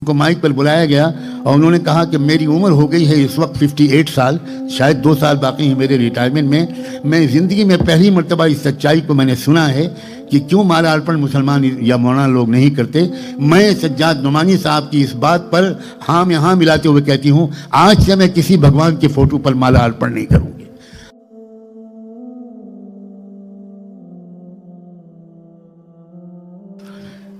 को माइक पर बुलाया गया और उन्होंने कहा कि मेरी उम्र हो गई है इस वक्त 58 साल, शायद 2 साल बाकी हैं मेरे रिटायरमेंट में। मैं ज़िंदगी में पहली मर्तबा इस सच्चाई को मैंने सुना है कि क्यों माला अर्पण मुसलमान या मौलाना लोग नहीं करते। मैं सज्जाद नुमानी साहब की इस बात पर हाँ में हाँ मिलाते हुए कहती हूँ, आज से मैं किसी भगवान के फोटो पर माला अर्पण नहीं करूँगी।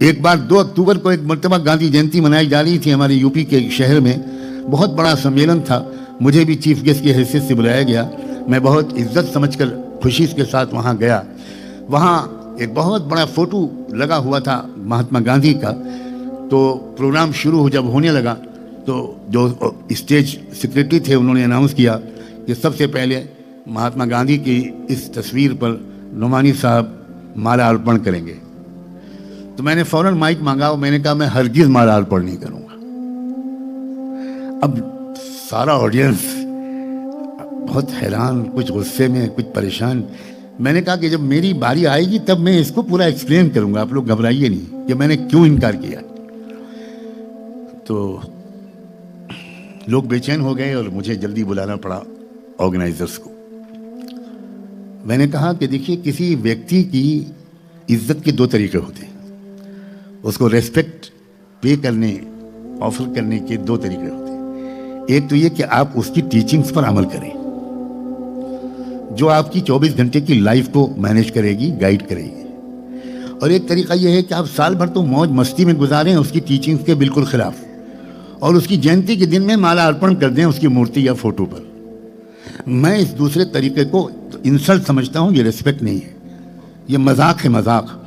एक बार 2 अक्टूबर को एक मर्तबा गांधी जयंती मनाई जा रही थी हमारे यूपी के एक शहर में। बहुत बड़ा सम्मेलन था, मुझे भी चीफ गेस्ट की हैसियत से बुलाया गया। मैं बहुत इज्जत समझकर खुशी के साथ वहाँ गया। वहाँ एक बहुत बड़ा फोटो लगा हुआ था महात्मा गांधी का। तो प्रोग्राम शुरू जब होने लगा तो जो स्टेज सेक्रेटरी थे उन्होंने अनाउंस किया कि सबसे पहले महात्मा गांधी की इस तस्वीर पर नुमानी साहब माला अर्पण करेंगे। तो मैंने फौरन माइक मांगा और मैंने कहा मैं हरगिज माला अर्पण नहीं करूंगा। अब सारा ऑडियंस बहुत हैरान, कुछ गुस्से में, कुछ परेशान। मैंने कहा कि जब मेरी बारी आएगी तब मैं इसको पूरा एक्सप्लेन करूंगा, आप लोग घबराइए नहीं कि मैंने क्यों इनकार किया। तो लोग बेचैन हो गए और मुझे जल्दी बुलाना पड़ा ऑर्गेनाइजर्स को। मैंने कहा कि देखिए, किसी व्यक्ति की इज्जत के 2 तरीके होते हैं। उसको रेस्पेक्ट पे करने, ऑफर करने के 2 तरीके होते हैं। एक तो ये कि आप उसकी टीचिंग्स पर अमल करें, जो आपकी 24 घंटे की लाइफ को मैनेज करेगी, गाइड करेगी। और एक तरीका यह है कि आप साल भर तो मौज मस्ती में गुजारें उसकी टीचिंग्स के बिल्कुल खिलाफ, और उसकी जयंती के दिन में माला अर्पण कर दें उसकी मूर्ति या फोटो पर। मैं इस दूसरे तरीके को इंसल्ट समझता हूँ, ये रिस्पेक्ट नहीं है, ये मजाक है, मजाक।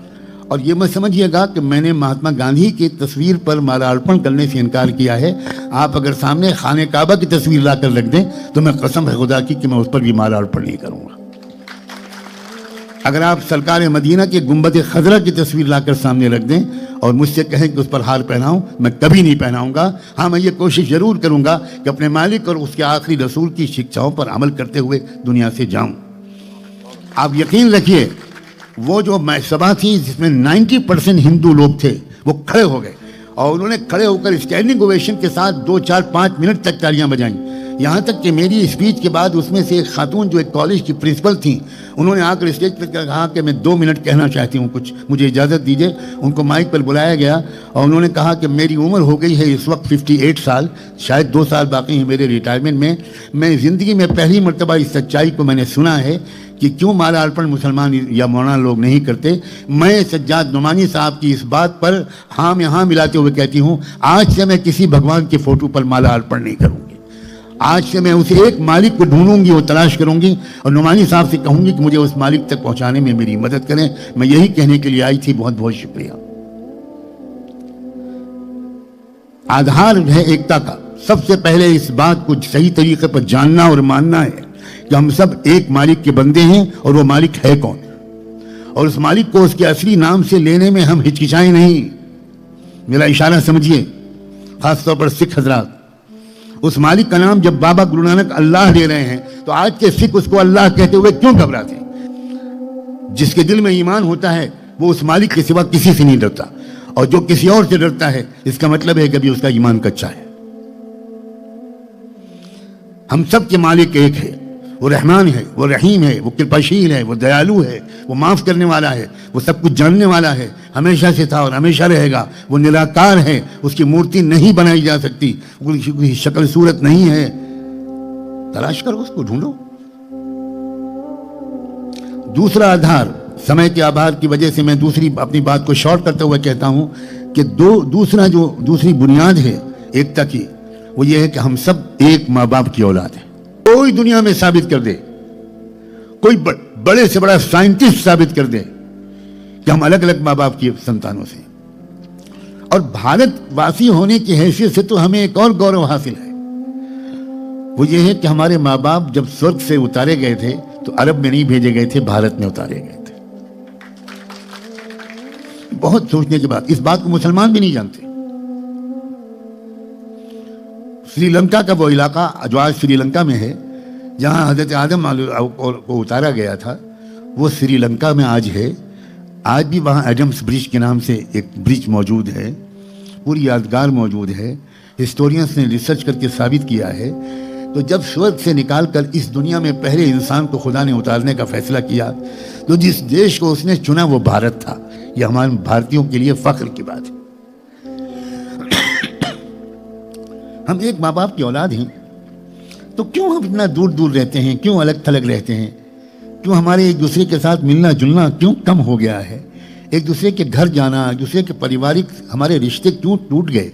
और ये मत समझिएगा कि मैंने महात्मा गांधी की तस्वीर पर माला अर्पण करने से इनकार किया है। आप अगर सामने खाने काबा की तस्वीर लाकर रख दें तो मैं कसम है खुदा की कि मैं उस पर भी माला अर्पण नहीं करूंगा। अगर आप सरकार मदीना के गुंबद खजरा की तस्वीर लाकर सामने रख दें और मुझसे कहें कि उस पर हार पहनाऊं, मैं कभी नहीं पहनाऊंगा। हाँ, मैं ये कोशिश जरूर करूंगा कि अपने मालिक और उसके आखिरी रसूल की शिक्षाओं पर अमल करते हुए दुनिया से जाऊं। आप यकीन रखिए, वो जो सभा थी जिसमें 90% हिंदू लोग थे, वो खड़े हो गए और उन्होंने खड़े होकर स्टैंडिंग ओवेशन के साथ 2, 4, 5 मिनट तक तालियां बजाईं। यहाँ तक कि मेरी स्पीच के बाद उसमें से एक खातून जो एक कॉलेज की प्रिंसिपल थी, उन्होंने आकर स्टेज पर कहा कि मैं 2 मिनट कहना चाहती हूँ, कुछ मुझे इजाज़त दीजिए। उनको माइक पर बुलाया गया और उन्होंने कहा कि मेरी उम्र हो गई है इस वक्त 58 साल, शायद 2 साल बाकी हैं मेरे रिटायरमेंट में। मैं ज़िंदगी में पहली मर्तबा इस सच्चाई को मैंने सुना है कि क्यों माला अर्पण मुसलमान या मौलाना लोग नहीं करते। मैं सज्जाद नुमानी साहब की इस बात पर हाँ में हाँ मिलाते हुए कहती हूँ, आज से मैं किसी भगवान के फोटो पर माला अर्पण नहीं करूँगी। आज से मैं उसे एक मालिक को ढूंढूंगी, वो तलाश करूंगी और नुमानी साहब से कहूंगी कि मुझे उस मालिक तक पहुंचाने में मेरी मदद करें। मैं यही कहने के लिए आई थी। बहुत बहुत शुक्रिया। आधार है एकता का। सबसे पहले इस बात को सही तरीके पर जानना और मानना है कि हम सब एक मालिक के बंदे हैं और वो मालिक है कौन, और उस मालिक को उसके असली नाम से लेने में हम हिचकिचाएं नहीं। मेरा इशारा समझिए, खासतौर पर सिख हजरात। उस मालिक का नाम जब बाबा गुरु नानक अल्लाह ले रहे हैं तो आज के सिख उसको अल्लाह कहते हुए क्यों घबराते हैं? जिसके दिल में ईमान होता है वो उस मालिक के सिवा किसी से नहीं डरता, और जो किसी और से डरता है इसका मतलब है कि अभी उसका ईमान कच्चा है। हम सब के मालिक एक है, वो रहमान है, वो रहीम है, वो कृपाशील है, वो दयालु है, वो माफ करने वाला है, वो सब कुछ जानने वाला है, हमेशा से था और हमेशा रहेगा। वो निराकार है, उसकी मूर्ति नहीं बनाई जा सकती, उसकी शक्ल सूरत नहीं है। तलाश करो, उसको ढूंढो। दूसरा आधार, समय के आभार की वजह से मैं अपनी बात को शॉर्ट करते हुए कहता हूं कि दूसरी बुनियाद है एकता की, वो ये है कि हम सब एक माँ बाप की औलाद है। कोई दुनिया में साबित कर दे, कोई बड़े से बड़ा साइंटिस्ट साबित कर दे कि हम अलग अलग माँ बाप की संतानों से। और भारतवासी होने की हैसियत से तो हमें एक और गौरव हासिल है, वो ये है कि हमारे माँ बाप जब स्वर्ग से उतारे गए थे तो अरब में नहीं भेजे गए थे, भारत में उतारे गए थे। बहुत सोचने की बात, इस बात को मुसलमान भी नहीं जानते। श्रीलंका का वो इलाका जो आज श्रीलंका में है, जहां हजरत आदम को उतारा गया था, वो श्रीलंका में आज है। आज भी वहां एडम्स ब्रिज के नाम से एक ब्रिज मौजूद है। पूरी यादगार मौजूद है। हिस्टोरियंस ने रिसर्च करके साबित किया है। तो जब स्वर्ग से निकालकर इस दुनिया में पहले इंसान को खुदा ने उतारने का फैसला किया, तो जिस देश को उसने चुना वो भारत था। यह हमारे भारतीयों के लिए फख्र की बात है। हम एक माँ बाप की औलाद हैं, तो क्यों हम इतना दूर दूर रहते हैं, क्यों अलग थलग रहते हैं, क्यों हमारे एक दूसरे के साथ मिलना जुलना क्यों कम हो गया है, एक दूसरे के घर जाना, एक दूसरे के पारिवारिक हमारे रिश्ते क्यों टूट गए।